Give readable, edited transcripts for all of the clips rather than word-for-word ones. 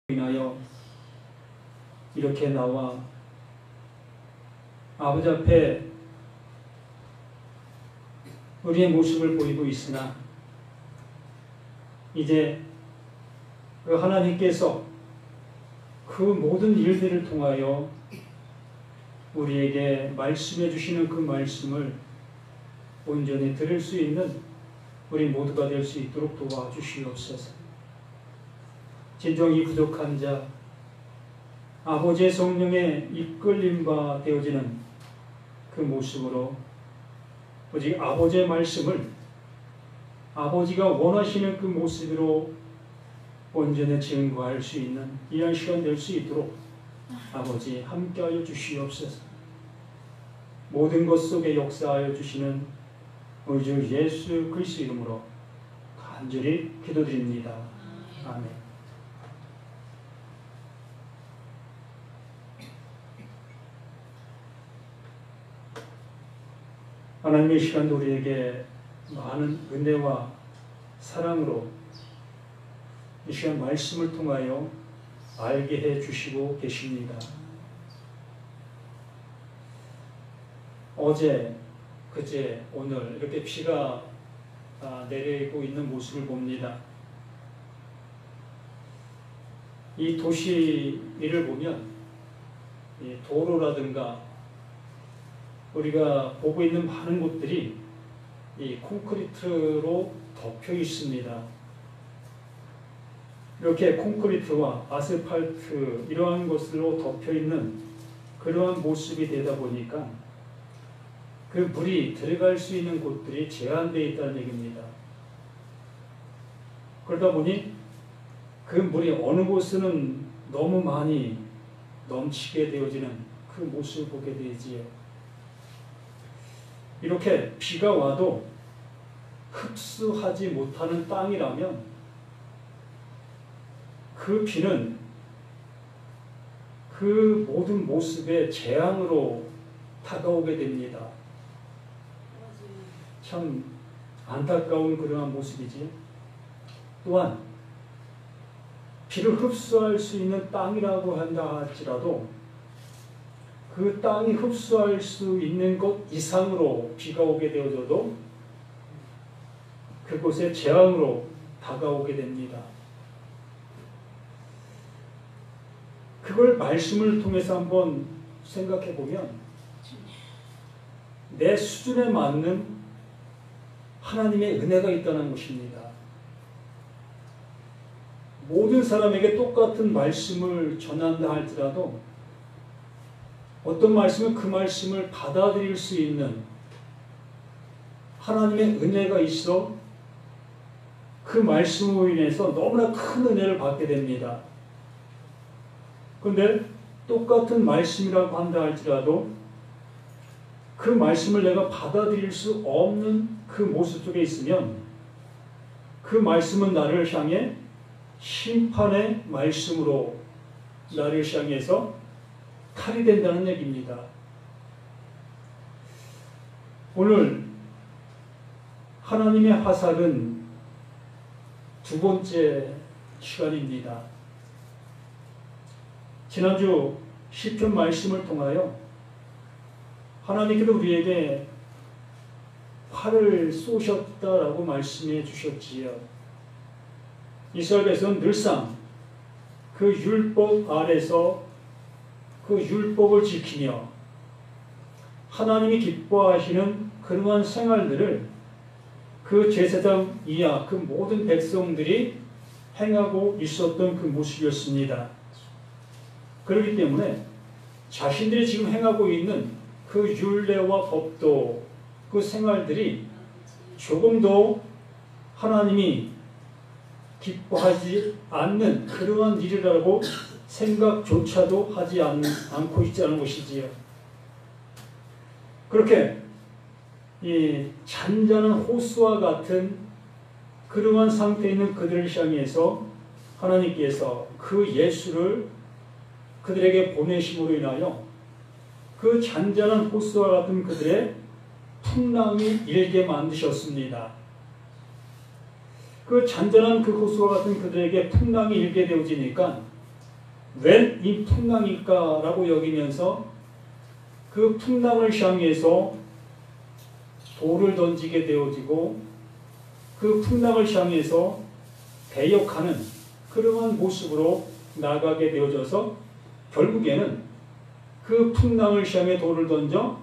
인하여 이렇게 나와 아버지 앞에 우리의 모습을 보이고 있으나 이제 그 하나님께서 그 모든 일들을 통하여 우리에게 말씀해 주시는 그 말씀을 온전히 들을 수 있는 우리 모두가 될 수 있도록 도와주시옵소서. 진정이 부족한 자, 아버지의 성령의 이끌림과 되어지는 그 모습으로 오직 아버지의 말씀을 아버지가 원하시는 그 모습으로 온전히 증거할 수 있는 이런 시간 될 수 있도록 아버지 함께하여 주시옵소서. 모든 것 속에 역사하여 주시는 우리 주 예수 그리스도 이름으로 간절히 기도드립니다. 아멘. 하나님의 시간도 우리에게 많은 은혜와 사랑으로 이 시간 말씀을 통하여 알게 해 주시고 계십니다. 어제, 그제, 오늘 이렇게 비가 내리고 있는 모습을 봅니다. 이 도시를 보면 이 도로라든가 우리가 보고 있는 많은 곳들이 이 콘크리트로 덮여 있습니다. 이렇게 콘크리트와 아스팔트 이러한 것으로 덮여 있는 그러한 모습이 되다 보니까 그 물이 들어갈 수 있는 곳들이 제한되어 있다는 얘기입니다. 그러다 보니 그 물이 어느 곳은 너무 많이 넘치게 되어지는 그 모습을 보게 되지요. 이렇게 비가 와도 흡수하지 못하는 땅이라면 그 비는 그 모든 모습의 재앙으로 다가오게 됩니다. 참 안타까운 그러한 모습이지. 또한 비를 흡수할 수 있는 땅이라고 한다 할지라도 그 땅이 흡수할 수 있는 것 이상으로 비가 오게 되어져도 그곳에 재앙으로 다가오게 됩니다. 그걸 말씀을 통해서 한번 생각해 보면 내 수준에 맞는 하나님의 은혜가 있다는 것입니다. 모든 사람에게 똑같은 말씀을 전한다 할지라도 어떤 말씀은 그 말씀을 받아들일 수 있는 하나님의 은혜가 있어 그 말씀으로 인해서 너무나 큰 은혜를 받게 됩니다. 그런데 똑같은 말씀이라고 한다 할지라도 그 말씀을 내가 받아들일 수 없는 그 모습 속에 있으면 그 말씀은 나를 향해 심판의 말씀으로 나를 향해서 칼이 된다는 얘기입니다. 오늘 하나님의 화살은 두 번째 시간입니다. 지난주 시편 말씀을 통하여 하나님께서 우리에게 활을 쏘셨다라고 말씀해 주셨지요. 이스라엘 백성은 늘상 그 율법 아래서 그 율법을 지키며 하나님이 기뻐하시는 그러한 생활들을 그 제사장 이하 그 모든 백성들이 행하고 있었던 그 모습이었습니다. 그렇기 때문에 자신들이 지금 행하고 있는 그 율례와 법도 그 생활들이 조금도 하나님이 기뻐하지 않는 그러한 일이라고 생각조차도 하지 않고 있자는 것이지요. 그렇게 이 잔잔한 호수와 같은 그러한 상태에 있는 그들을 향해서 하나님께서 그 예수를 그들에게 보내심으로 인하여 그 잔잔한 호수와 같은 그들의 풍랑이 일게 만드셨습니다. 그 잔잔한 그 호수와 같은 그들에게 풍랑이 일게 되어지니까 웬 이 풍랑일까라고 여기면서 그 풍랑을 향해서 돌을 던지게 되어지고 그 풍랑을 향해서 배역하는 그러한 모습으로 나가게 되어져서 결국에는 그 풍랑을 향해 돌을 던져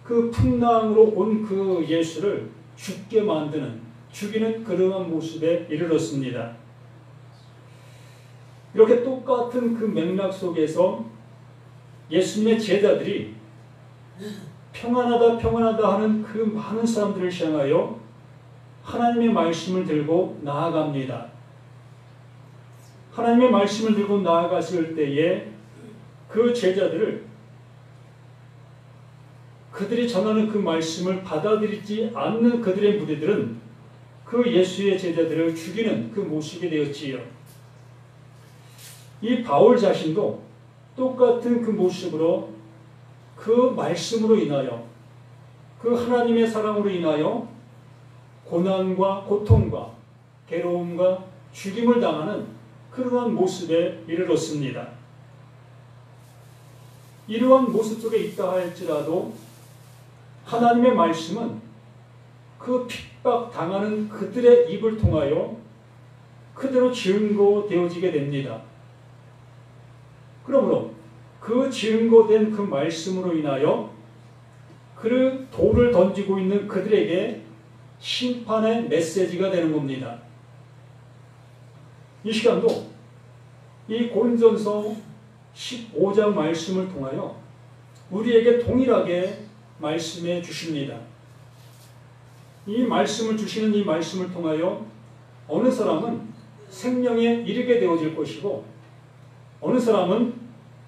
그 풍랑으로 온 그 예수를 죽게 만드는, 죽이는 그러한 모습에 이르렀습니다. 이렇게 똑같은 그 맥락 속에서 예수님의 제자들이 평안하다 평안하다 하는 그 많은 사람들을 향하여 하나님의 말씀을 들고 나아갑니다. 하나님의 말씀을 들고 나아갔을 때에 그 제자들을, 그들이 전하는 그 말씀을 받아들이지 않는 그들의 무리들은 그 예수의 제자들을 죽이는 그 모습이 되었지요. 이 바울 자신도 똑같은 그 모습으로 그 말씀으로 인하여, 그 하나님의 사랑으로 인하여 고난과 고통과 괴로움과 죽임을 당하는 그러한 모습에 이르렀습니다. 이러한 모습 속에 있다 할지라도 하나님의 말씀은 그 핍박당하는 그들의 입을 통하여 그대로 증거되어지게 됩니다. 그러므로 그 증거된 그 말씀으로 인하여 그 돌을 던지고 있는 그들에게 심판의 메시지가 되는 겁니다. 이 시간도 이 고린도전서 15장 말씀을 통하여 우리에게 동일하게 말씀해 주십니다. 이 말씀을 주시는 이 말씀을 통하여 어느 사람은 생명에 이르게 되어질 것이고 어느 사람은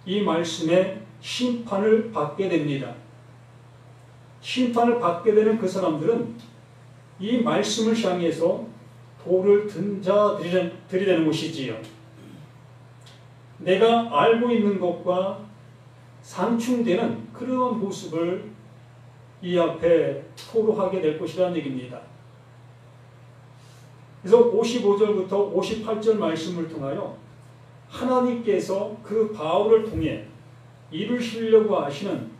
이 말씀에 심판을 받게 됩니다. 심판을 받게 되는 그 사람들은 이 말씀을 향해서 돌을 든 자들이 되는 것이지요. 내가 알고 있는 것과 상충되는 그러한 모습을 이 앞에 토로하게 될 것이라는 얘기입니다. 그래서 55절부터 58절 말씀을 통하여 하나님께서 그 바울을 통해 이루시려고 하시는,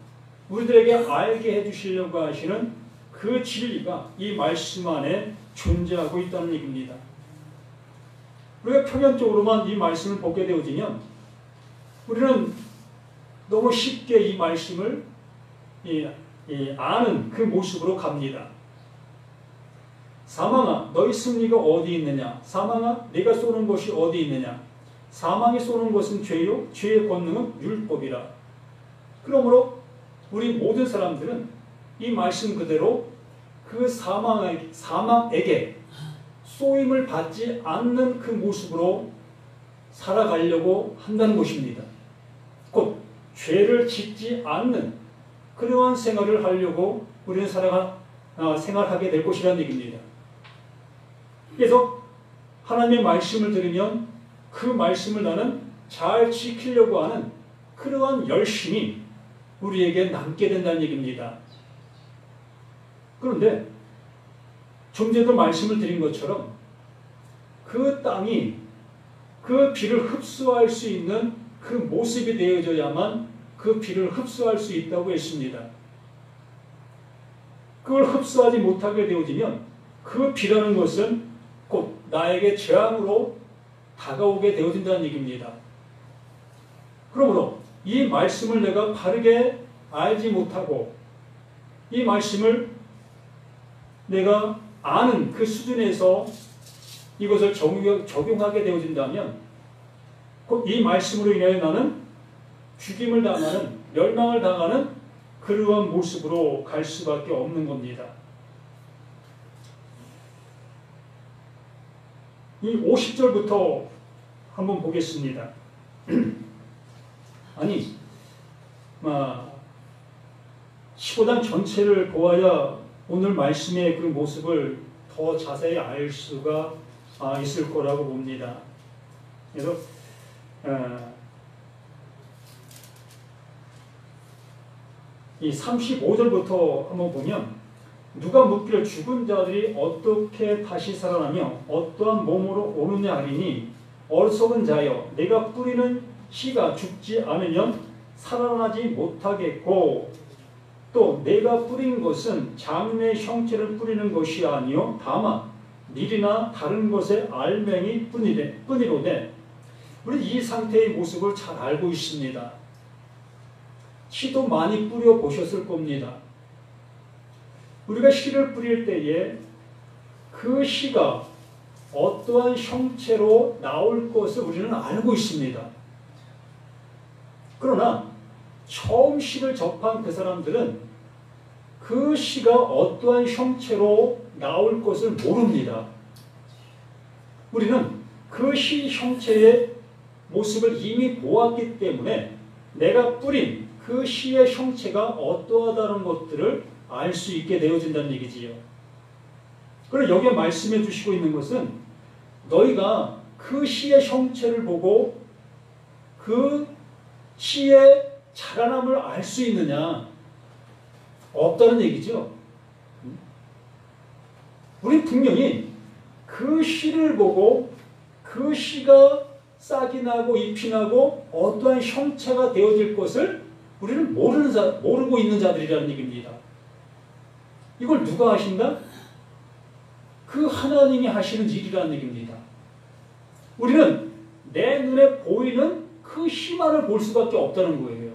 우리들에게 알게 해주시려고 하시는 그 진리가 이 말씀 안에 존재하고 있다는 얘기입니다. 우리가 표면적으로만 이 말씀을 보게 되어지면 우리는 너무 쉽게 이 말씀을 아는 그 모습으로 갑니다. 사망아, 너희 승리가 어디 있느냐? 사망아, 네가 쏘는 것이 어디 있느냐? 사망이 쏘는 것은 죄요, 죄의 권능은 율법이라. 그러므로 우리 모든 사람들은 이 말씀 그대로 그 사망에게 쏘임을 받지 않는 그 모습으로 살아가려고 한다는 것입니다. 곧 죄를 짓지 않는 그러한 생활을 하려고 우리는 생활하게 될 것이라는 얘기입니다. 그래서 하나님의 말씀을 들으면 그 말씀을 나는 잘 지키려고 하는 그러한 열심이 우리에게 남게 된다는 얘기입니다. 그런데 좀 전에도 말씀을 드린 것처럼 그 땅이 그 비를 흡수할 수 있는 그 모습이 되어져야만 그 비를 흡수할 수 있다고 했습니다. 그걸 흡수하지 못하게 되어지면 그 비라는 것은 곧 나에게 재앙으로 다가오게 되어진다는 얘기입니다. 그러므로 이 말씀을 내가 바르게 알지 못하고 이 말씀을 내가 아는 그 수준에서 이것을 적용하게 되어진다면 곧 이 말씀으로 인하여 나는 죽임을 당하는, 멸망을 당하는 그러한 모습으로 갈 수밖에 없는 겁니다. 이 50절부터 한번 보겠습니다. 아니, 15장 전체를 보아야 오늘 말씀의 그 모습을 더 자세히 알 수가 있을 거라고 봅니다. 그래서 이 35절부터 한번 보면 누가 묻기를 죽은 자들이 어떻게 다시 살아나며 어떠한 몸으로 오느냐 하리니 어리석은 자여, 내가 뿌리는 씨가 죽지 않으면 살아나지 못하겠고 또 내가 뿌린 것은 장래 형체를 뿌리는 것이 아니요 다만 밀이나 다른 것의 알맹이 뿐이로되 우리 이 상태의 모습을 잘 알고 있습니다. 씨도 많이 뿌려 보셨을 겁니다. 우리가 씨를 뿌릴 때에 그 씨가 어떠한 형체로 나올 것을 우리는 알고 있습니다. 그러나 처음 씨를 접한 그 사람들은 그 씨가 어떠한 형체로 나올 것을 모릅니다. 우리는 그 씨 형체의 모습을 이미 보았기 때문에 내가 뿌린 그 씨의 형체가 어떠하다는 것들을 알 수 있게 되어진다는 얘기지요. 그리고 여기에 말씀해 주시고 있는 것은 너희가 그 씨의 형체를 보고 그 씨의 자라남을 알 수 있느냐? 없다는 얘기죠. 우리 분명히 그 씨를 보고 그 씨가 싹이 나고 잎이 나고 어떠한 형체가 되어질 것을 우리는 모르고 있는 자들이라는 얘기입니다. 이걸 누가 하신다? 그 하나님이 하시는 일이라는 얘기입니다. 우리는 내 눈에 보이는 그 씨만을 볼 수밖에 없다는 거예요.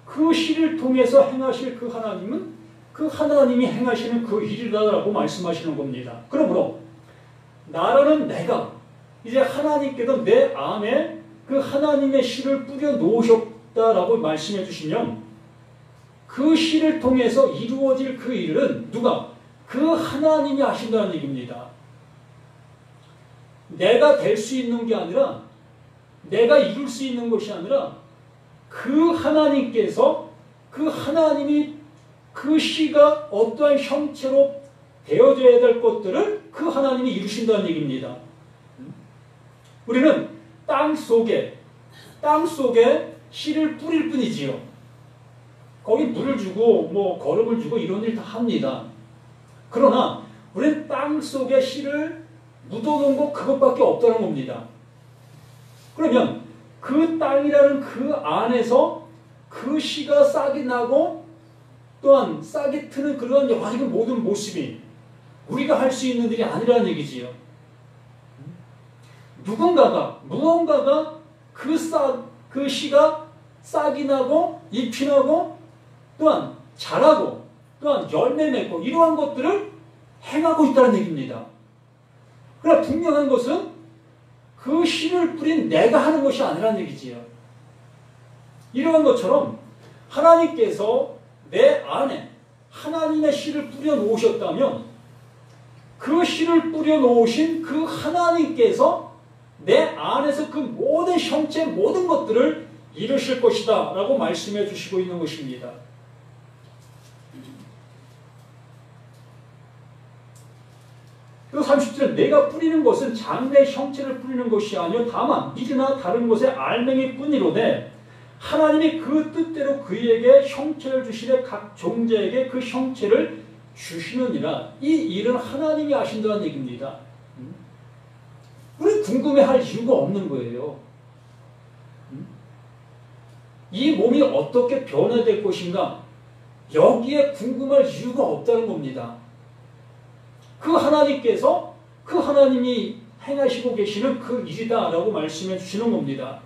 그 씨를 통해서 행하실 그 하나님은 그 하나님이 행하시는 그 일이라고 말씀하시는 겁니다. 그러므로 나라는 내가 이제 하나님께서 내 안에 그 하나님의 씨를 뿌려 놓으셨다라고 말씀해 주시면 그 씨를 통해서 이루어질 그 일은 누가? 그 하나님이 하신다는 얘기입니다. 내가 될 수 있는 게 아니라 내가 이룰 수 있는 것이 아니라 그 하나님께서 그 하나님이 그 씨가 어떠한 형체로 되어져야 될 것들을 그 하나님이 이루신다는 얘기입니다. 우리는 땅 속에 씨를 뿌릴 뿐이지요. 거기 물을 주고 뭐 거름을 주고 이런 일 다 합니다. 그러나 우리는 땅 속에 씨를 묻어놓은 것 그것밖에 없다는 겁니다. 그러면 그 땅이라는 그 안에서 그 씨가 싹이 나고 또한 싹이 트는 그런 여러 가지 모든 모습이 우리가 할 수 있는 일이 아니라는 얘기지요. 무언가가 그 씨가 싹이 나고 잎이 나고 또한 자라고 또한 열매 맺고 이러한 것들을 행하고 있다는 얘기입니다. 그러나 분명한 것은 그 씨를 뿌린 내가 하는 것이 아니라는 얘기지요. 이러한 것처럼 하나님께서 내 안에 하나님의 씨를 뿌려 놓으셨다면 그 씨를 뿌려 놓으신 그 하나님께서 내 안에서 그 모든 형체 모든 것들을 이루실 것이다 라고 말씀해 주시고 있는 것입니다. 그리고 30절에 내가 뿌리는 것은 장래 형체를 뿌리는 것이 아니요 다만 밀이나 다른 것의 알맹이 뿐이로되 하나님이 그 뜻대로 그에게 형체를 주시되 각 종자에게 그 형체를 주시느니라. 이 일은 하나님이 하신다는 얘기입니다. 우리 궁금해할 이유가 없는 거예요. 이 몸이 어떻게 변화될 것인가 여기에 궁금할 이유가 없다는 겁니다. 그 하나님께서 그 하나님이 행하시고 계시는 그 일이다 라고 말씀해 주시는 겁니다.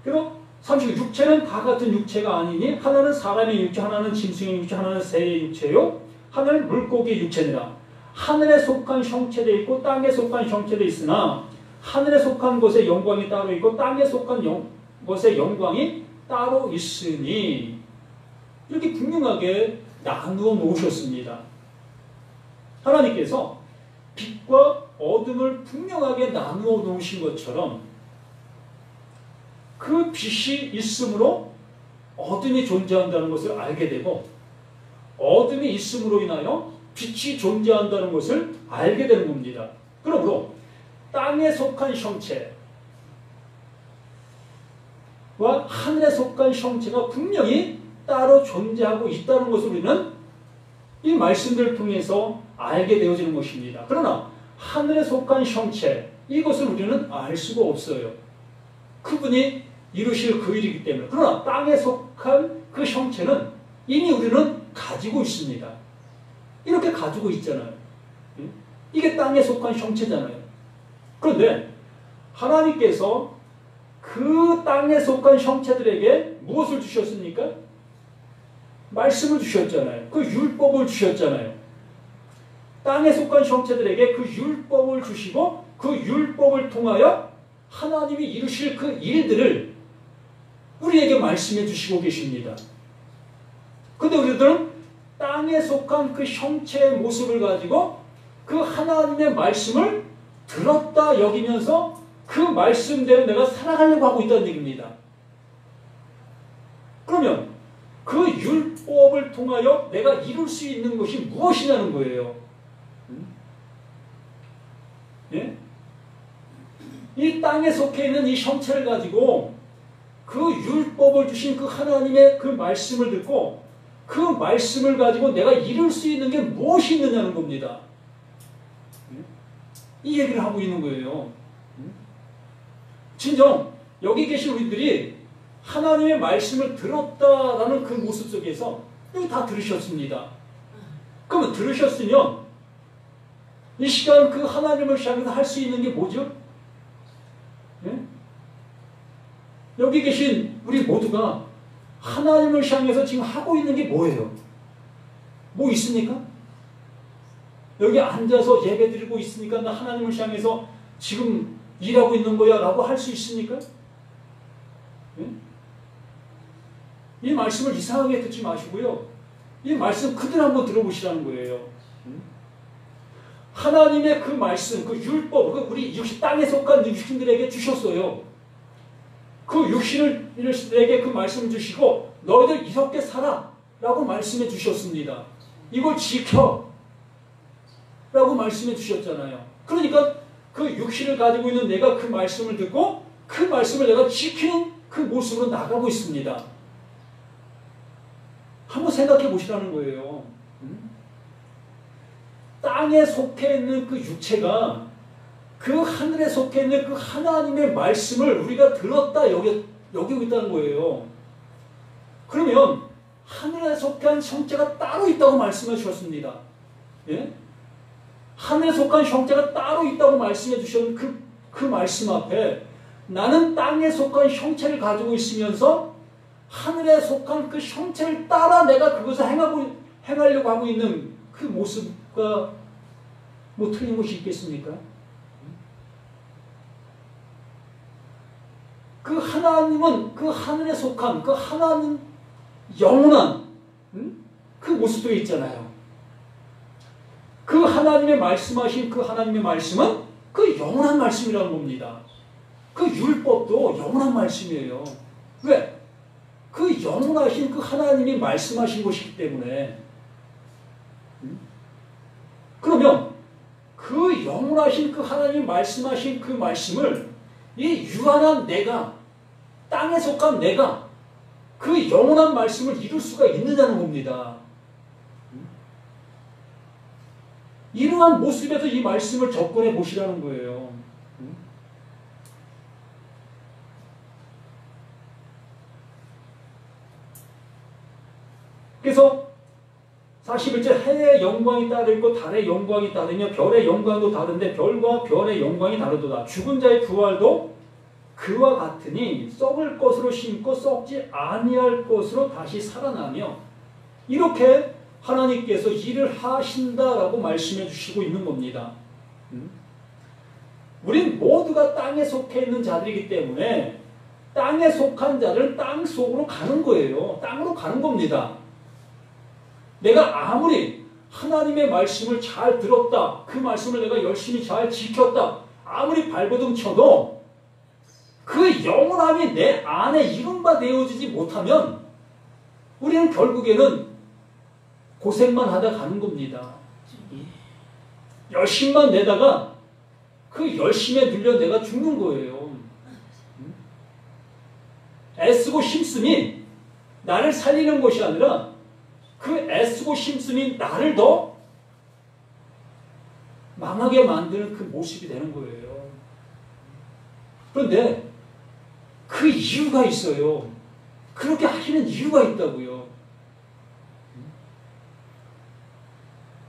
그리고 30절 육체는 다 같은 육체가 아니니 하나는 사람의 육체 하나는 짐승의 육체 하나는 새의 육체요 하나는 물고기의 육체니라. 하늘에 속한 형체도 있고 땅에 속한 형체도 있으나 하늘에 속한 것의 영광이 따로 있고 땅에 속한 것의 영광이 따로 있으니 이렇게 분명하게 나누어 놓으셨습니다. 하나님께서 빛과 어둠을 분명하게 나누어 놓으신 것처럼 그 빛이 있으므로 어둠이 존재한다는 것을 알게 되고 어둠이 있음으로 인하여 빛이 존재한다는 것을 알게 되는 겁니다. 그러므로 땅에 속한 형체와 하늘에 속한 형체가 분명히 따로 존재하고 있다는 것을 우리는 이 말씀들을 통해서 알게 되어지는 것입니다. 그러나 하늘에 속한 형체, 이것을 우리는 알 수가 없어요. 그분이 이루실 그 일이기 때문에. 그러나 땅에 속한 그 형체는 이미 우리는 가지고 있습니다. 이렇게 가지고 있잖아요. 이게 땅에 속한 형체잖아요. 그런데 하나님께서 그 땅에 속한 형체들에게 무엇을 주셨습니까? 말씀을 주셨잖아요. 그 율법을 주셨잖아요. 땅에 속한 형체들에게 그 율법을 주시고 그 율법을 통하여 하나님이 이루실 그 일들을 우리에게 말씀해 주시고 계십니다. 그런데 우리들은 땅에 속한 그 형체의 모습을 가지고 그 하나님의 말씀을 들었다 여기면서 그 말씀대로 내가 살아가려고 하고 있다는 얘기입니다. 그러면 그 율법을 통하여 내가 이룰 수 있는 것이 무엇이냐는 거예요. 예? 이 땅에 속해 있는 이 형체를 가지고 그 율법을 주신 그 하나님의 그 말씀을 듣고 그 말씀을 가지고 내가 이룰 수 있는 게 무엇이 있느냐는 겁니다. 이 얘기를 하고 있는 거예요. 진정 여기 계신 우리들이 하나님의 말씀을 들었다라는 그 모습 속에서 여기 다 들으셨습니다. 그러면 들으셨으면 이 시간 그 하나님을 향해서 할 수 있는 게 뭐죠? 예? 여기 계신 우리 모두가 하나님을 향해서 지금 하고 있는 게 뭐예요? 뭐 있습니까? 여기 앉아서 예배 드리고 있으니까 나 하나님을 향해서 지금 일하고 있는 거야 라고 할 수 있습니까? 예? 이 말씀을 이상하게 듣지 마시고요. 이 말씀 그대로 한번 들어보시라는 거예요. 하나님의 그 말씀, 그 율법, 그 우리 육신, 땅에 속한 육신들에게 주셨어요. 그 육신들에게 그 말씀을 주시고 너희들 이렇게 살아 라고 말씀해 주셨습니다. 이걸 지켜 라고 말씀해 주셨잖아요. 그러니까 그 육신을 가지고 있는 내가 그 말씀을 듣고 그 말씀을 내가 지키는 그 모습으로 나가고 있습니다. 한번 생각해 보시라는 거예요. 땅에 속해 있는 그 육체가 그 하늘에 속해 있는 그 하나님의 말씀을 우리가 들었다 여기고 있다는 거예요. 그러면 하늘에 속한 형체가 따로 있다고 말씀해 주셨습니다. 예? 하늘에 속한 형체가 따로 있다고 말씀해 주신 그 말씀 앞에 나는 땅에 속한 형체를 가지고 있으면서 하늘에 속한 그 형체를 따라 내가 그것을 행하려고 하고 있는 그 모습과 뭐 틀린 것이 있겠습니까? 그 하나님은 그 하늘에 속한 그 하나님 영원한 그 모습도 있잖아요. 그 하나님의 말씀하신 그 하나님의 말씀은 그 영원한 말씀이라는 겁니다. 그 율법도 영원한 말씀이에요. 왜? 그 영원하신 그 하나님이 말씀하신 것이기 때문에. 그러면 그 영원하신 그 하나님이 말씀하신 그 말씀을 이 유한한 내가, 땅에 속한 내가 그 영원한 말씀을 이룰 수가 있느냐는 겁니다. 이러한 모습에서 이 말씀을 접근해 보시라는 거예요. 그래서 41절 해의 영광이 따르고 달의 영광이 따르며 별의 영광도 다른데 별과 별의 영광이 다르도다. 죽은 자의 부활도 그와 같으니 썩을 것으로 심고 썩지 아니할 것으로 다시 살아나며 이렇게 하나님께서 일을 하신다라고 말씀해 주시고 있는 겁니다. 우린 모두가 땅에 속해 있는 자들이기 때문에 땅에 속한 자들은 땅 속으로 가는 거예요. 땅으로 가는 겁니다. 내가 아무리 하나님의 말씀을 잘 들었다, 그 말씀을 내가 열심히 잘 지켰다, 아무리 발버둥 쳐도 그 영원함이 내 안에 이룬바 되어지지 못하면 우리는 결국에는 고생만 하다 가는 겁니다. 열심만 내다가 그 열심에 눌려 내가 죽는 거예요. 애쓰고 힘쓰니 나를 살리는 것이 아니라 그 애쓰고 힘쓰니 나를 더 망하게 만드는 그 모습이 되는 거예요. 그런데 그 이유가 있어요. 그렇게 하시는 이유가 있다고요.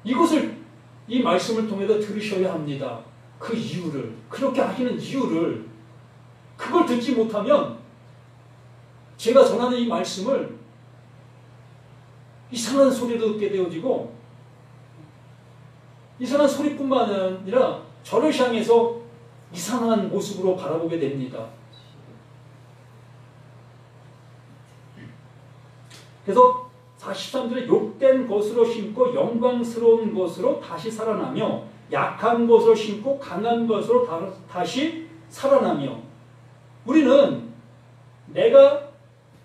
이것을 이 말씀을 통해서 들으셔야 합니다. 그 이유를, 그렇게 하시는 이유를, 그걸 듣지 못하면 제가 전하는 이 말씀을 이상한 소리도 듣게 되어지고, 이상한 소리뿐만 아니라 저를 향해서 이상한 모습으로 바라보게 됩니다. 그래서 43절에 욕된 것으로 심고 영광스러운 것으로 다시 살아나며 약한 것으로 심고 강한 것으로 다시 살아나며, 우리는 내가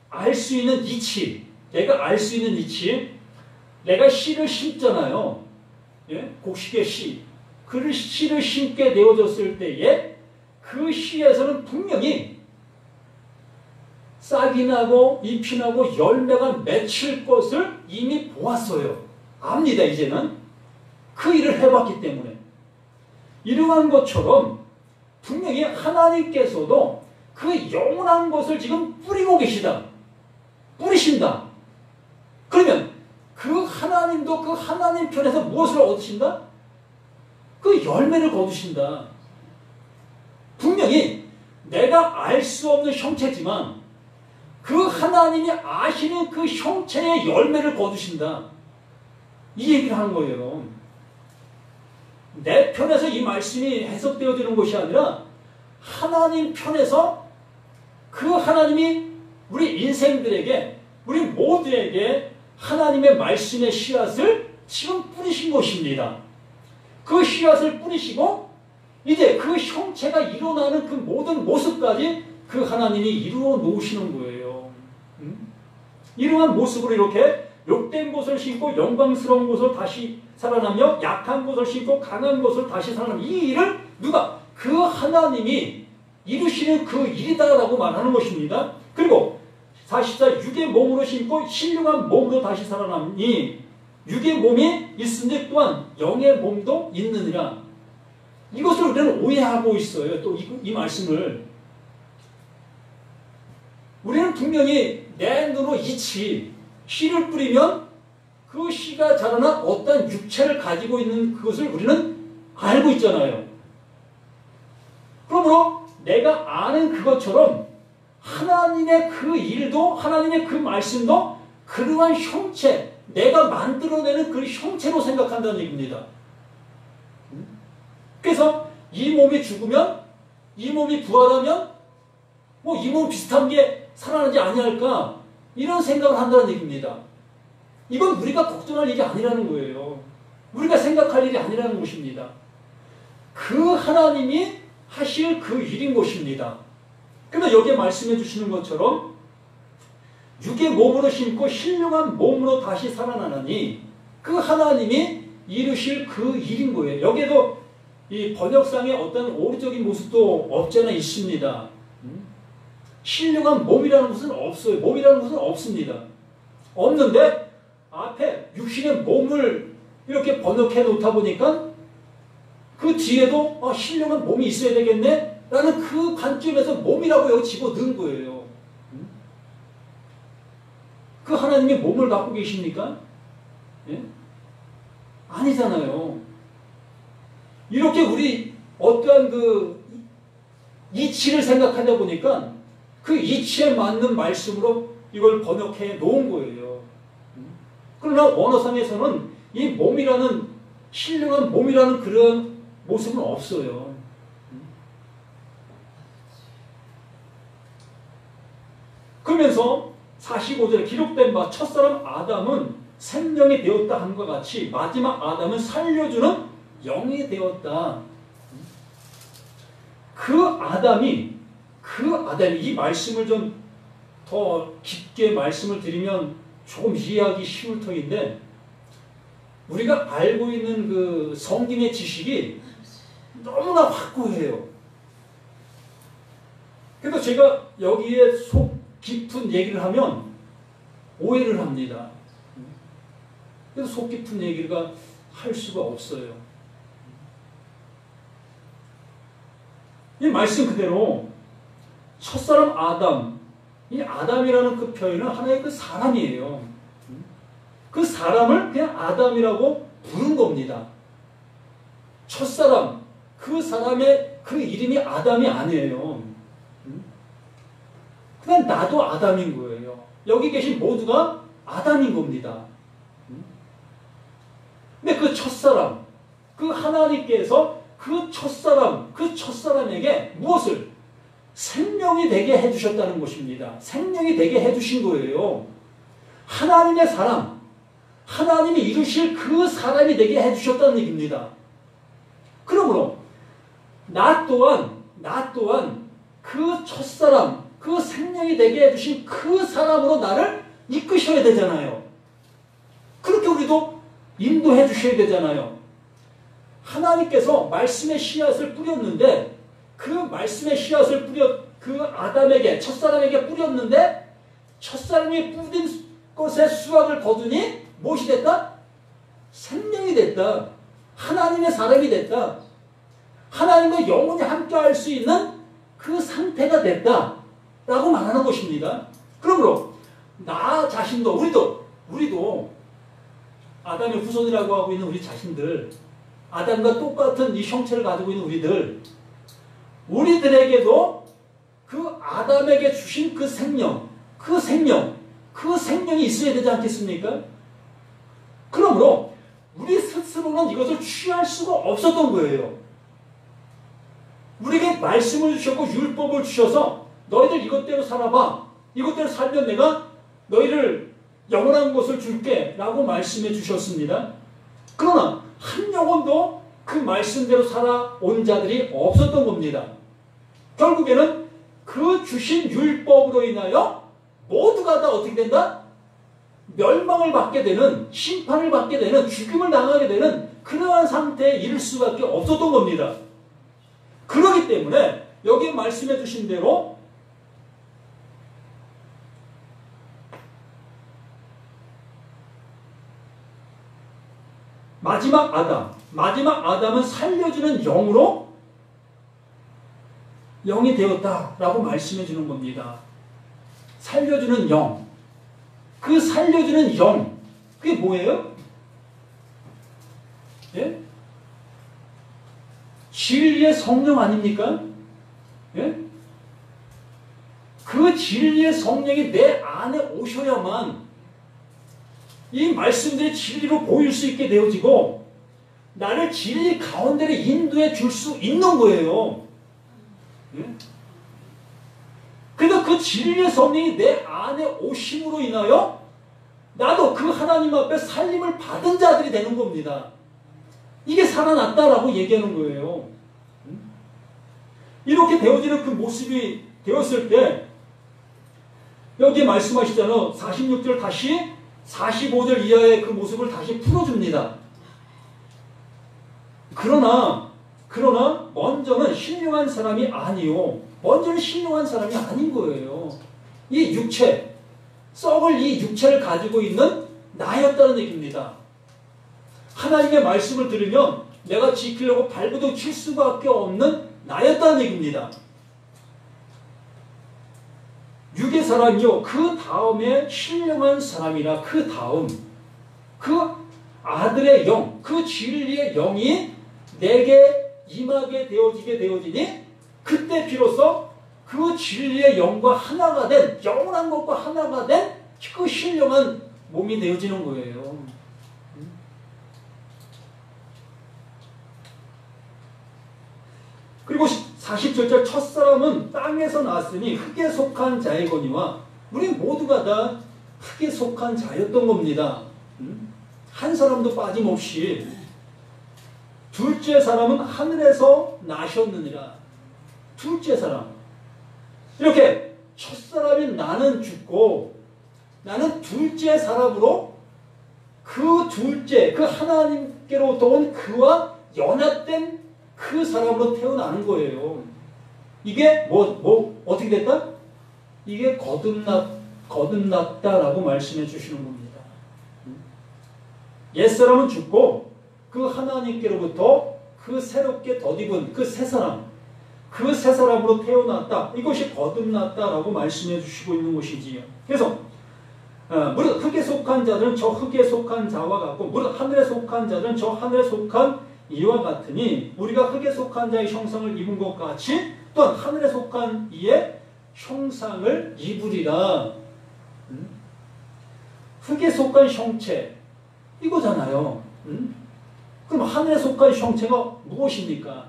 알 수 있는 이치, 내가 씨를 심잖아요. 예? 곡식의 씨. 그 씨를 심게 되어졌을 때에 그 씨에서는 분명히 싹이 나고 잎이 나고 열매가 맺힐 것을 이미 보았어요. 압니다, 이제는. 그 일을 해봤기 때문에. 이러한 것처럼 분명히 하나님께서도 그 영원한 것을 지금 뿌리고 계시다. 뿌리신다. 그러면 그 하나님도 그 하나님 편에서 무엇을 얻으신다? 그 열매를 거두신다. 분명히 내가 알 수 없는 형체지만 그 하나님이 아시는 그 형체의 열매를 거두신다. 이 얘기를 하는 거예요. 내 편에서 이 말씀이 해석되어지는 것이 아니라 하나님 편에서 그 하나님이 우리 인생들에게, 우리 모두에게 하나님의 말씀의 씨앗을 지금 뿌리신 것입니다. 그 씨앗을 뿌리시고 이제 그 형체가 일어나는 그 모든 모습까지 그 하나님이 이루어 놓으시는 거예요. 이러한 모습으로 이렇게 욕된 것을 심고 영광스러운 것을 다시 살아나며 약한 것을 심고 강한 것을 다시 살아나며, 이 일을 누가? 그 하나님이 이루시는 그 일이다라고 말하는 것입니다. 그리고 44, 육의 몸으로 심고 신령한 몸으로 다시 살아나니 육의 몸이 있은데 또한 영의 몸도 있느니라. 이것을 우리는 오해하고 있어요. 또 이 말씀을. 우리는 분명히 내 눈으로 이치, 씨를 뿌리면 그 씨가 자라나 어떤 육체를 가지고 있는 그것을 우리는 알고 있잖아요. 그러므로 내가 아는 그것처럼 하나님의 그 일도, 하나님의 그 말씀도 그러한 형체, 내가 만들어내는 그 형체로 생각한다는 얘기입니다. 그래서 이 몸이 죽으면, 이 몸이 부활하면 뭐 이 몸 비슷한 게 살아나지 아니할까, 이런 생각을 한다는 얘기입니다. 이건 우리가 걱정할 일이 아니라는 거예요. 우리가 생각할 일이 아니라는 것입니다. 그 하나님이 하실 그 일인 것입니다. 그러면 여기에 말씀해 주시는 것처럼 육의 몸으로 심고 신령한 몸으로 다시 살아나니 그 하나님이 이루실 그 일인 거예요. 여기에도 이 번역상에 어떤 오류적인 모습도 없지 않아 있습니다. 신령한 몸이라는 것은 없어요. 몸이라는 것은 없습니다. 없는데 앞에 육신의 몸을 이렇게 번역해 놓다 보니까 그 뒤에도 신령한 몸이 있어야 되겠네? 라는 그 관점에서 몸이라고 여기 집어넣은 거예요. 그 하나님이 몸을 갖고 계십니까? 예? 아니잖아요. 이렇게 우리 어떠한 그 이치를 생각하다 보니까 그 이치에 맞는 말씀으로 이걸 번역해 놓은 거예요. 그러나 원어상에서는 이 몸이라는, 신령한 몸이라는 그런 모습은 없어요. 그러면서 45절에 기록된 바 첫사람 아담은 생명이 되었다 함과 같이 마지막 아담은 살려주는 영이 되었다. 그 아담이 이 말씀을 좀 더 깊게 말씀을 드리면 조금 이해하기 쉬울 터인데, 우리가 알고 있는 그 성경의 지식이 너무나 확고해요. 그래서 제가 여기에 속 깊은 얘기를 하면 오해를 합니다. 그래서 속 깊은 얘기가 할 수가 없어요. 이 말씀 그대로 첫사람 아담, 이 아담이라는 그 표현은 하나의 그 사람이에요. 그 사람을 그냥 아담이라고 부른 겁니다. 첫사람, 그 사람의 그 이름이 아담이 아니에요. 그냥 나도 아담인 거예요. 여기 계신 모두가 아담인 겁니다. 근데 그 첫사람, 그 하나님께서 그 첫사람에게 무엇을? 생명이 되게 해주셨다는 것입니다. 생명이 되게 해주신 거예요. 하나님의 사람, 하나님이 이루실 그 사람이 되게 해주셨다는 얘기입니다. 그러므로 나 또한 그 첫사람, 그 생명이 되게 해주신 그 사람으로 나를 이끄셔야 되잖아요. 그렇게 우리도 인도해 주셔야 되잖아요. 하나님께서 말씀의 씨앗을 뿌렸는데 그 말씀의 씨앗을 그 아담에게, 첫사람에게 뿌렸는데 첫사람이 뿌린 것에 수확을 거두니 무엇이 됐다? 생명이 됐다. 하나님의 사람이 됐다. 하나님과 영원히 함께할 수 있는 그 상태가 됐다 라고 말하는 것입니다. 그러므로 나 자신도 우리도 아담의 후손이라고 하고 있는 우리 자신들, 아담과 똑같은 이 형체를 가지고 있는 우리들에게도 그 아담에게 주신 그 생명이 있어야 되지 않겠습니까? 그러므로 우리 스스로는 이것을 취할 수가 없었던 거예요. 우리에게 말씀을 주셨고 율법을 주셔서 너희들 이것대로 살아봐. 이것대로 살면 내가 너희를 영원한 것을 줄게 라고 말씀해 주셨습니다. 그러나 한 영혼도 그 말씀대로 살아온 자들이 없었던 겁니다. 결국에는 그 주신 율법으로 인하여 모두가 다 어떻게 된다? 멸망을 받게 되는, 심판을 받게 되는, 죽임을 당하게 되는 그러한 상태에 이를 수밖에 없었던 겁니다. 그렇기 때문에 여기 말씀해 주신 대로 마지막 아담은 살려주는 영이 되었다라고 말씀해 주는 겁니다. 살려주는 영. 그 살려주는 영, 그게 뭐예요? 예? 진리의 성령 아닙니까? 예? 그 진리의 성령이 내 안에 오셔야만 이 말씀들이 진리로 보일 수 있게 되어지고 나를 진리 가운데로 인도해 줄 수 있는 거예요. 예? 그래서 그 진리의 성령이 내 안에 오심으로 인하여 나도 그 하나님 앞에 살림을 받은 자들이 되는 겁니다. 이게 살아났다라고 얘기하는 거예요. 이렇게 되어지는 그 모습이 되었을 때 여기 말씀하시잖아요. 46절 다시 45절 이하의 그 모습을 다시 풀어줍니다. 그러나 먼저는 신령한 사람이 아니요. 먼저는 신령한 사람이 아닌 거예요. 이 육체, 썩을 이 육체를 가지고 있는 나였다는 얘기입니다. 하나님의 말씀을 들으면 내가 지키려고 발버둥 칠 수밖에 없는 나였다는 얘기입니다. 육의 사람이요. 그 다음에 신령한 사람이라 그 다음 그 아들의 영, 그 진리의 영이 내게 임하게 되어지니 그때 비로소 그 진리의 영과 하나가 된, 영원한 것과 하나가 된 그 신령한 몸이 되어지는 거예요. 그리고 47절 첫사람은 땅에서 났으니 흙에 속한 자이거니와 우리 모두가 다 흙에 속한 자였던 겁니다. 한 사람도 빠짐없이. 둘째 사람은 하늘에서 나셨느니라. 둘째 사람. 이렇게 첫사람인 나는 죽고 나는 둘째 사람으로 그 둘째, 그 하나님께로부터 온 그와 연합된 그 사람으로 태어나는 거예요. 이게 어떻게 됐다? 이게 거듭났다라고 말씀해 주시는 겁니다. 옛사람은 죽고 그 하나님께로부터 그 새롭게 덧입은 그 새 사람, 그 새 사람으로 태어났다. 이것이 거듭났다라고 말씀해 주시고 있는 것이지요. 그래서 무릇 흙에 속한 자들은 저 흙에 속한 자와 같고 무릇 하늘에 속한 자들은 저 하늘에 속한 이와 같으니 우리가 흙에 속한 자의 형상을 입은 것 같이 또한 하늘에 속한 이의 형상을 입으리라. 흙에 속한 형체 이거잖아요. 그럼 하늘에 속한 형체가 무엇입니까?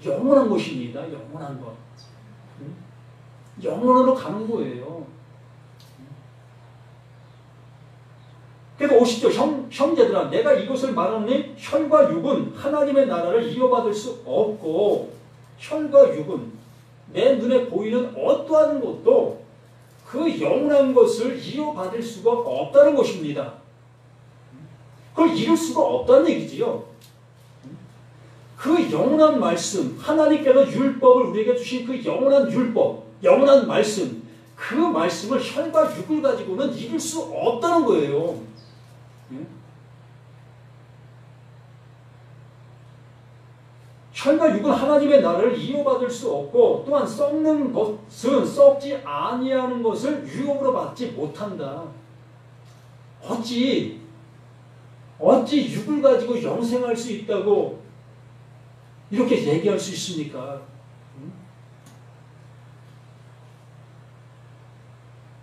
영원한 것입니다. 영원한 것. 영원으로 가는 거예요. 그래서 오시죠. 형제들아, 내가 이것을 말하니 혈과 육은 하나님의 나라를 이어받을 수 없고 혈과 육은 내 눈에 보이는 어떠한 것도 그 영원한 것을 이어받을 수가 없다는 것입니다. 그걸 이룰 수가 없다는 얘기지요. 그 영원한 말씀, 하나님께서 율법을 우리에게 주신 그 영원한 율법, 영원한 말씀, 그 말씀을 혈과 육을 가지고는 이룰 수 없다는 거예요. 혈과 육은 하나님의 나라를 이어받을 수 없고 또한 썩는 것은 썩지 아니하는 것을 유업으로 받지 못한다. 어찌 육을 가지고 영생할 수 있다고 이렇게 얘기할 수 있습니까?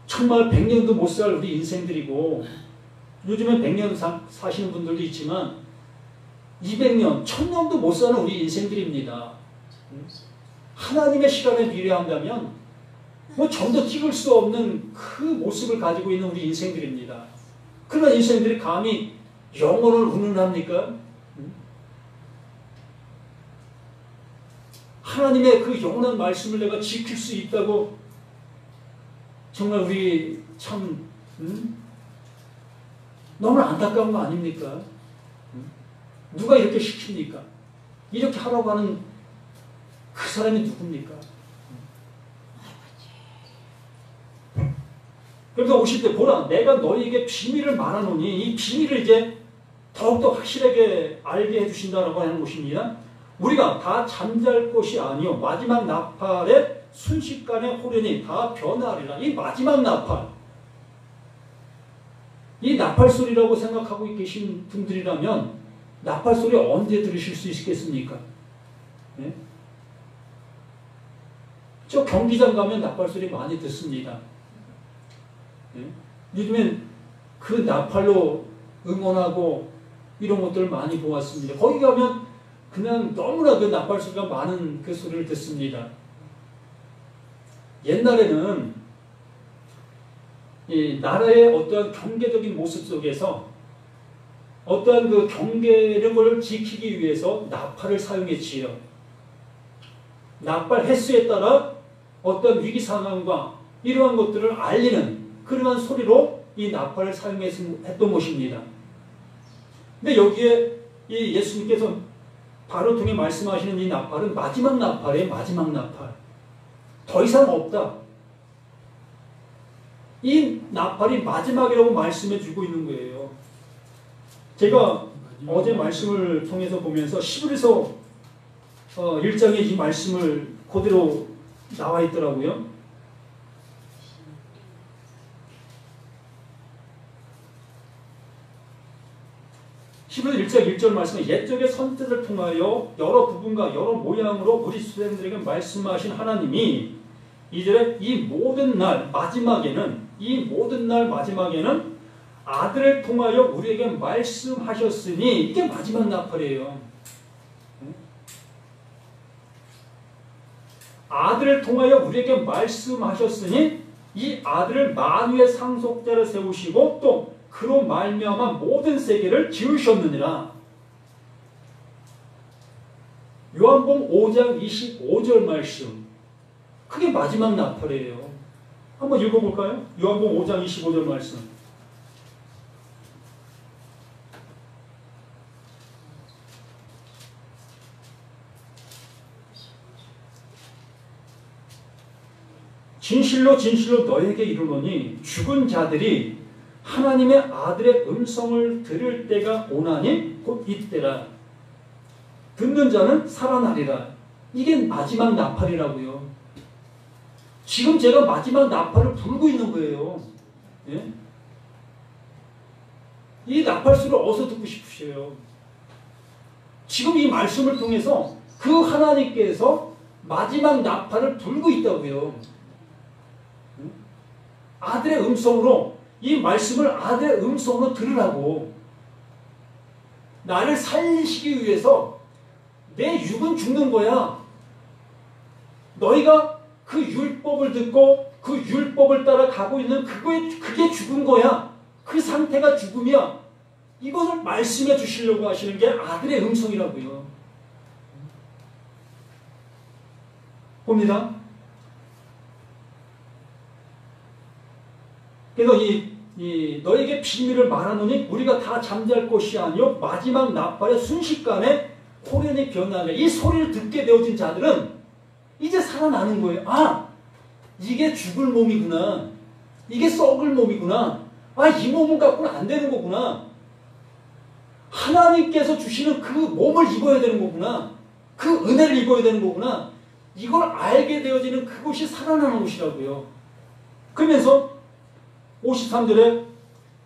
정말 100년도 못 살 우리 인생들이고 요즘엔 100년 사시는 분들도 있지만 200년, 1000년도 못 사는 우리 인생들입니다. 하나님의 시간에 비례한다면 뭐 점도 찍을 수 없는 그 모습을 가지고 있는 우리 인생들입니다. 그런 인생들이 감히 영혼을 운운합니까? 하나님의 그 영원한 말씀을 내가 지킬 수 있다고 정말 우리 참 너무 안타까운 거 아닙니까? 누가 이렇게 시킵니까? 이렇게 하라고 하는 그 사람이 누굽니까? 그래서 오실 때 보라, 내가 너희에게 비밀을 말하노니 이 비밀을 이제 더욱더 확실하게 알게 해주신다라고 하는 것입니다. 우리가 다 잠잘 것이 아니요 마지막 나팔에 순식간에 호련히 다 변하리라. 이 마지막 나팔, 이 나팔 소리라고 생각하고 계신 분들이라면 나팔 소리 언제 들으실 수 있겠습니까? 네? 저 경기장 가면 나팔 소리 많이 듣습니다. 네? 요즘엔 그 나팔로 응원하고 이런 것들을 많이 보았습니다. 거기 가면 그냥 너무나 그 나팔 소리가 많은 그 소리를 듣습니다. 옛날에는 이 나라의 어떠한 경계적인 모습 속에서 어떠한 그 경계력을 지키기 위해서 나팔을 사용했지요. 나팔 횟수에 따라 어떤 위기 상황과 이러한 것들을 알리는 그러한 소리로 이 나팔을 사용했던 것입니다. 근데 여기에 이 예수님께서 바로 통해 말씀하시는 이 나팔은 마지막 나팔이에요. 마지막 나팔. 더 이상 없다. 이 나팔이 마지막이라고 말씀해 주고 있는 거예요. 제가 어제 말씀을 통해서 보면서 히브리서 1장에 이 말씀을 그대로 나와 있더라고요. 히브리서 1장 1절 말씀은 옛적의 선지자를 통하여 여러 부분과 여러 모양으로 우리 수생들에게 말씀하신 하나님이 이제 이 모든 날 마지막에는 아들을 통하여 우리에게 말씀하셨으니 이게 마지막 나팔이에요. 아들을 통하여 우리에게 말씀하셨으니 이 아들을 만유의 상속자를 세우시고 또 그로 말미암아 모든 세계를 지으셨느니라. 요한복음 5장 25절 말씀. 그게 마지막 나팔이에요. 한번 읽어볼까요? 요한복음 5장 25절 말씀. 진실로 진실로 너에게 이르노니 죽은 자들이 하나님의 아들의 음성을 들을 때가 오나니 곧 이때라. 듣는 자는 살아나리라. 이게 마지막 나팔이라고요. 지금 제가 마지막 나팔을 불고 있는 거예요. 예? 이 나팔소리를 어디서 듣고 싶으세요? 지금 이 말씀을 통해서 그 하나님께서 마지막 나팔을 불고 있다고요. 아들의 음성으로, 이 말씀을 아들의 음성으로 들으라고. 나를 살리시기 위해서 내 육은 죽는 거야. 너희가 그 율법을 듣고 그 율법을 따라 가고 있는 그게 죽은 거야. 그 상태가 죽음이야. 이것을 말씀해 주시려고 하시는 게 아들의 음성이라고요. 봅니다. 그래서 너에게 비밀을 말하노니 우리가 다 잠잘 것이 아니요 마지막 나팔의 순식간에 호련히 변하네. 이 소리를 듣게 되어진 자들은 이제 살아나는 거예요. 아, 이게 죽을 몸이구나. 이게 썩을 몸이구나. 아, 이 몸은 갖고는 안 되는 거구나. 하나님께서 주시는 그 몸을 입어야 되는 거구나. 그 은혜를 입어야 되는 거구나. 이걸 알게 되어지는 그것이 살아나는 것이라고요. 그러면서 53절에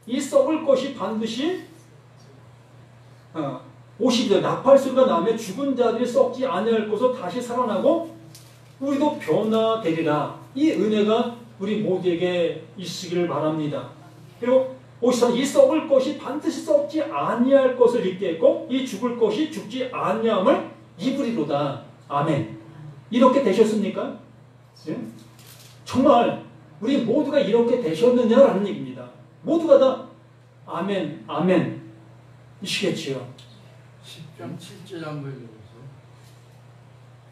이 썩을 것이 반드시 52절 나팔소리가 나면 죽은 자들이 썩지 아니할 것으로 다시 살아나고 우리도 변화되리라. 이 은혜가 우리 모두에게 있으기를 바랍니다. 그리고 53절 이 썩을 것이 반드시 썩지 아니할 것을 입게 했고 이 죽을 것이 죽지 아니함을 입으리로다. 아멘. 이렇게 되셨습니까? 네? 정말 우리 모두가 이렇게 되셨느냐라는 얘기입니다. 모두가 다 아멘, 아멘 이시겠지요. 10장 7절 한번 읽어보세요.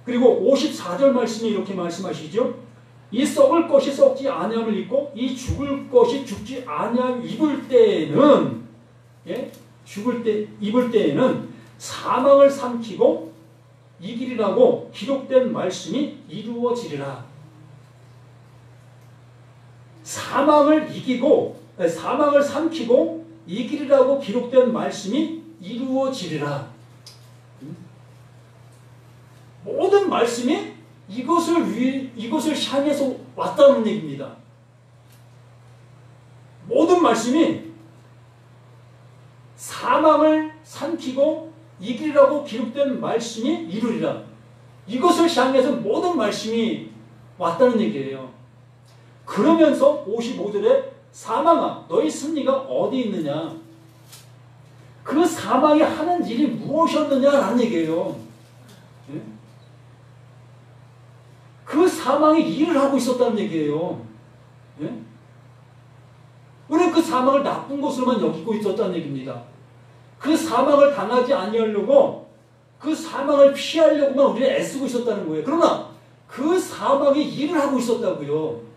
그리고 54절 말씀에 이렇게 말씀하시죠. 이 썩을 것이 썩지 아니함을 입고 이 죽을 것이 죽지 아니함 입을 때에는 입을 때에는 사망을 삼키고 이기리라고 기록된 말씀이 이루어지리라. 사망을 삼키고 이기리라고 기록된 말씀이 이루어지리라. 모든 말씀이 이것을 향해서 왔다는 얘기입니다. 모든 말씀이 사망을 삼키고 이기리라고 기록된 말씀이 이루리라. 이것을 향해서 모든 말씀이 왔다는 얘기예요. 그러면서 55절에 사망아 너희 승리가 어디 있느냐. 그 사망이 하는 일이 무엇이었느냐라는 얘기예요. 그 사망이 일을 하고 있었다는 얘기예요. 우리는 그 사망을 나쁜 것으로만 여기고 있었다는 얘기입니다. 그 사망을 당하지 아니하려고 그 사망을 피하려고만 우리는 애쓰고 있었다는 거예요. 그러나 그 사망이 일을 하고 있었다고요.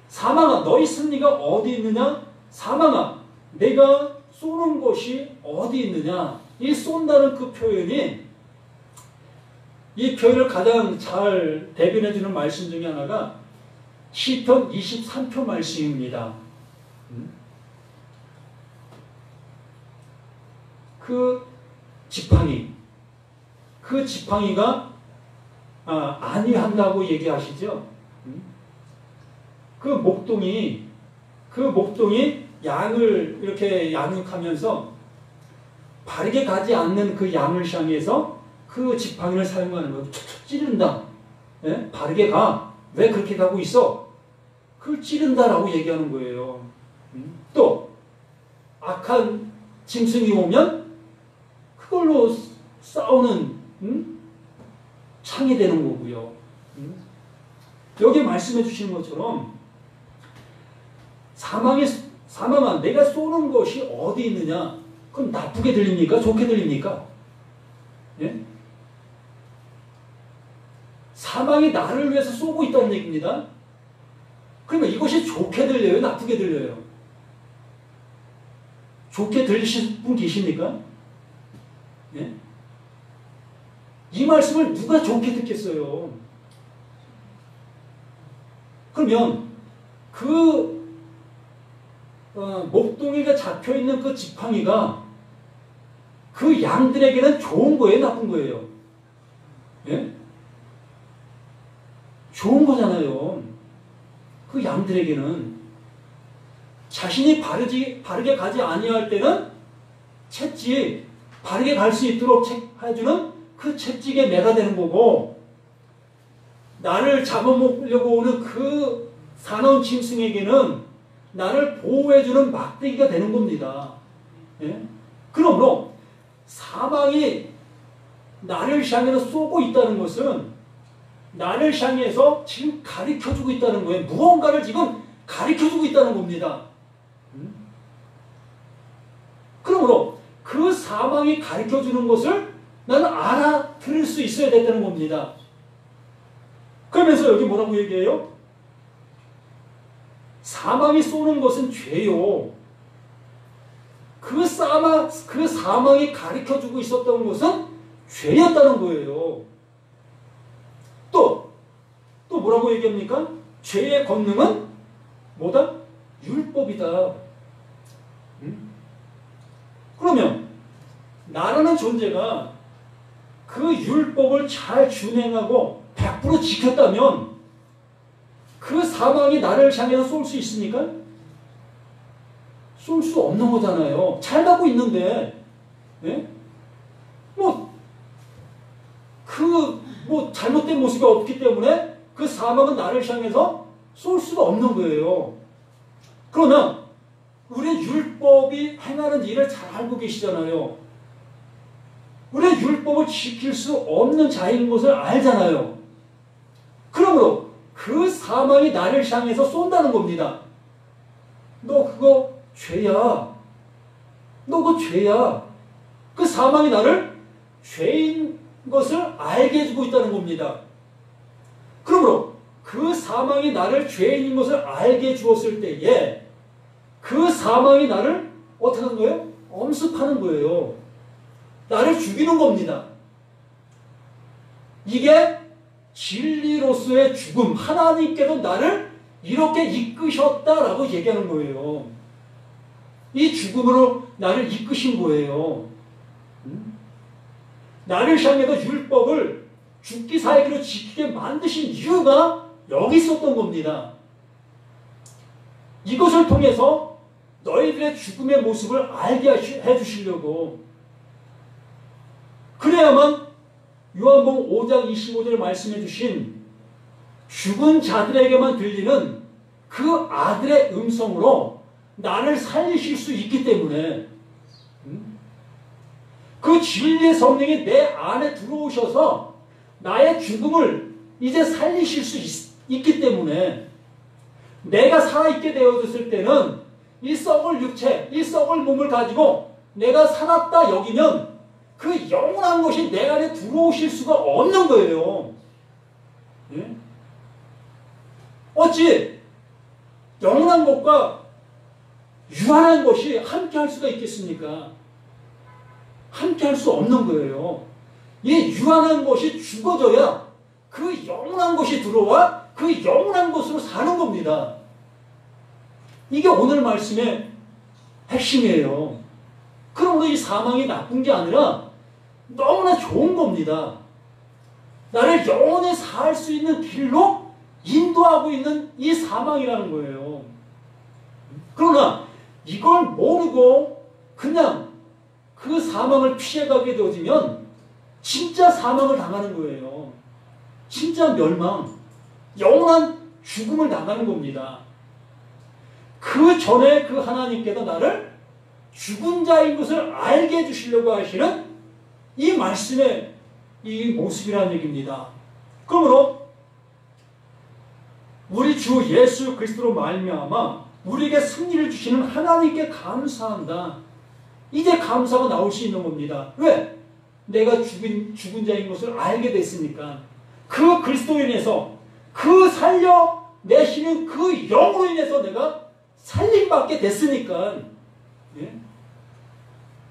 사망아 너희 승리가 어디 있느냐. 사망아 내가 쏘는 것이 어디 있느냐. 이 쏜다는 그 표현이 이 표현을 가장 잘 대변해 주는 말씀 중에 하나가 시편 23표 말씀입니다. 그 지팡이가 안위한다고 얘기하시죠. 그 목동이 양을 이렇게 양육하면서 바르게 가지 않는 그 양을 향해서 그 지팡이를 사용하는 거예요. 툭툭 찌른다. 예? 바르게 가. 왜 그렇게 가고 있어? 그걸 찌른다라고 얘기하는 거예요. 또 악한 짐승이 오면 그걸로 싸우는 창이 되는 거고요. 여기 말씀해 주시는 것처럼 사망아 내가 쏘는 것이 어디 있느냐. 그럼 나쁘게 들립니까? 좋게 들립니까? 예? 사망이 나를 위해서 쏘고 있다는 얘기입니다. 그러면 이것이 좋게 들려요? 나쁘게 들려요? 좋게 들리실 분 계십니까? 예? 이 말씀을 누가 좋게 듣겠어요? 그러면 그 목동이가 잡혀있는 그 지팡이가 그 양들에게는 좋은 거예요, 나쁜 거예요? 예? 좋은 거잖아요. 그 양들에게는 자신이 바르게 가지 아니할 때는 채찍, 바르게 갈 수 있도록 해주는 그 채찍에 매가 되는 거고, 나를 잡아먹으려고 오는 그 사나운 짐승에게는 나를 보호해주는 막대기가 되는 겁니다. 예? 그러므로 사망이 나를 향해서 쏘고 있다는 것은 나를 향해서 지금 가르쳐주고 있다는 거예요. 무언가를 지금 가르쳐주고 있다는 겁니다. 그러므로 그 사망이 가르쳐주는 것을 나는 알아들을 수 있어야 된다는 겁니다. 그러면서 여기 뭐라고 얘기해요? 사망이 쏘는 것은 죄요. 그 사망이 가르쳐주고 있었던 것은 죄였다는 거예요. 또 뭐라고 얘기합니까? 죄의 권능은 뭐다? 율법이다. 그러면 나라는 존재가 그 율법을 잘 준행하고 100% 지켰다면 그 사망이 나를 향해서 쏠 수 있습니까? 쏠 수 없는 거잖아요. 잘 가고 있는데, 예? 잘못된 모습이 없기 때문에 그 사망은 나를 향해서 쏠 수가 없는 거예요. 그러나, 우리 율법이 행하는 일을 잘 알고 계시잖아요. 우리 율법을 지킬 수 없는 자인 것을 알잖아요. 그러므로 그 사망이 나를 향해서 쏜다는 겁니다. 너 그거 죄야. 너 그거 죄야. 그 사망이 나를 죄인 것을 알게 해주고 있다는 겁니다. 그러므로 그 사망이 나를 죄인인 것을 알게 해 주었을 때에 그 사망이 나를 어떻게 하는 거예요? 엄습하는 거예요. 나를 죽이는 겁니다. 이게 진리로서의 죽음, 하나님께서 나를 이렇게 이끄셨다라고 얘기하는 거예요. 이 죽음으로 나를 이끄신 거예요. 나를 향해서 율법을 죽기 살기로 지키게 만드신 이유가 여기 있었던 겁니다. 이것을 통해서 너희들의 죽음의 모습을 알게 해주시려고. 그래야만 요한복음 5장 25절 말씀해 주신 죽은 자들에게만 들리는 그 아들의 음성으로 나를 살리실 수 있기 때문에 그 진리의 성령이 내 안에 들어오셔서 나의 죽음을 이제 살리실 수 있기 때문에 내가 살아있게 되어졌을 때는 이 썩을 육체, 이 썩을 몸을 가지고 내가 살았다 여기면 그 영원한 것이 내 안에 들어오실 수가 없는 거예요. 예? 어찌 영원한 것과 유한한 것이 함께 할 수가 있겠습니까? 함께 할 수 없는 거예요. 이 유한한 것이 죽어져야 그 영원한 것이 들어와 그 영원한 것으로 사는 겁니다. 이게 오늘 말씀의 핵심이에요. 그러므로 이 사망이 나쁜 게 아니라 너무나 좋은 겁니다. 나를 영원히 살 수 있는 길로 인도하고 있는 이 사망이라는 거예요. 그러나 이걸 모르고 그냥 그 사망을 피해가게 되어지면 진짜 사망을 당하는 거예요. 진짜 멸망, 영원한 죽음을 당하는 겁니다. 그 전에 그 하나님께서 나를 죽은 자인 것을 알게 해주시려고 하시는 이 말씀의 이 모습이라는 얘기입니다. 그러므로 우리 주 예수 그리스도로 말미암아 우리에게 승리를 주시는 하나님께 감사한다. 이제 감사가 나올 수 있는 겁니다. 왜? 내가 죽은 자인 것을 알게 됐으니까. 그 그리스도로 인해서 그 살려내시는 그 영으로 인해서 내가 살림받게 됐으니까. 예?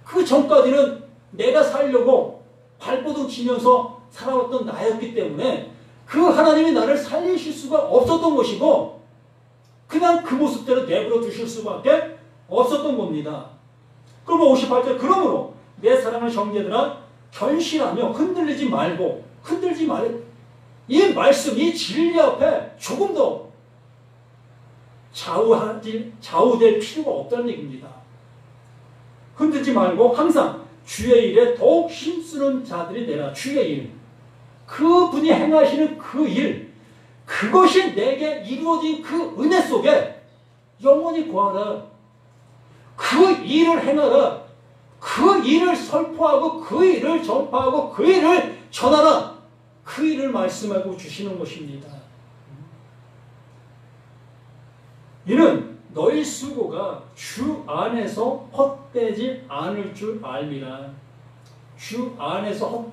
그 전까지는 내가 살려고 발버둥 치면서 살아왔던 나였기 때문에 그 하나님이 나를 살리실 수가 없었던 것이고 그냥 그 모습대로 내버려 두실 수밖에 없었던 겁니다. 그러면 58절 그러므로 내 사랑하는 형제들아 견실하며 흔들리지 말고 이 말씀 이 진리 앞에 조금 더 좌우될 필요가 없다는 얘기입니다. 흔들지 말고 항상 주의 일에 더욱 힘쓰는 자들이 되라. 주의 일, 그분이 행하시는 그 일, 그것이 내게 이루어진 그 은혜 속에 영원히 거하라. 그 일을 행하라. 그 일을 설포하고 그 일을 전파하고 그 일을 전하라. 그 일을 말씀하고 주시는 것입니다. 이는 너희 수고가 주 안에서 헛되지 않을 줄 알미라. 주 안에서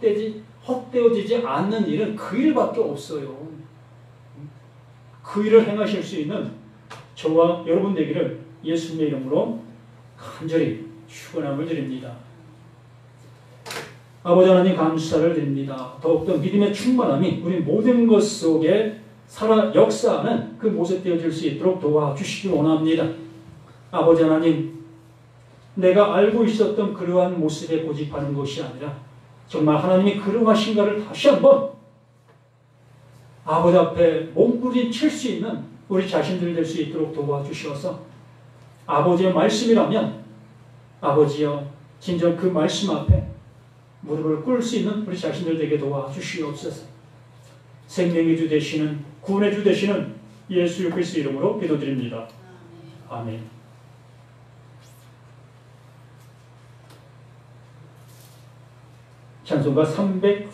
헛되어지지 않는 일은 그 일밖에 없어요. 그 일을 행하실 수 있는 저와 여러분 되기를 예수님의 이름으로 간절히 축원함을 드립니다. 아버지 하나님 감사를 드립니다. 더욱더 믿음의 충만함이 우리 모든 것 속에 살아 역사하는 그 모습 되어질 수 있도록 도와주시기 원합니다. 아버지 하나님, 내가 알고 있었던 그러한 모습에 고집하는 것이 아니라 정말 하나님이 그러하신가를 다시 한번 아버지 앞에 몸부림칠 수 있는 우리 자신들 될 수 있도록 도와주셔서 아버지의 말씀이라면 아버지여 진정 그 말씀 앞에 무릎을 꿇을 수 있는 우리 자신들 되게 도와주시옵소서. 생명의 주 되시는 구원의 주 되시는 예수 그리스도 이름으로 기도드립니다. 아멘. 찬송가 300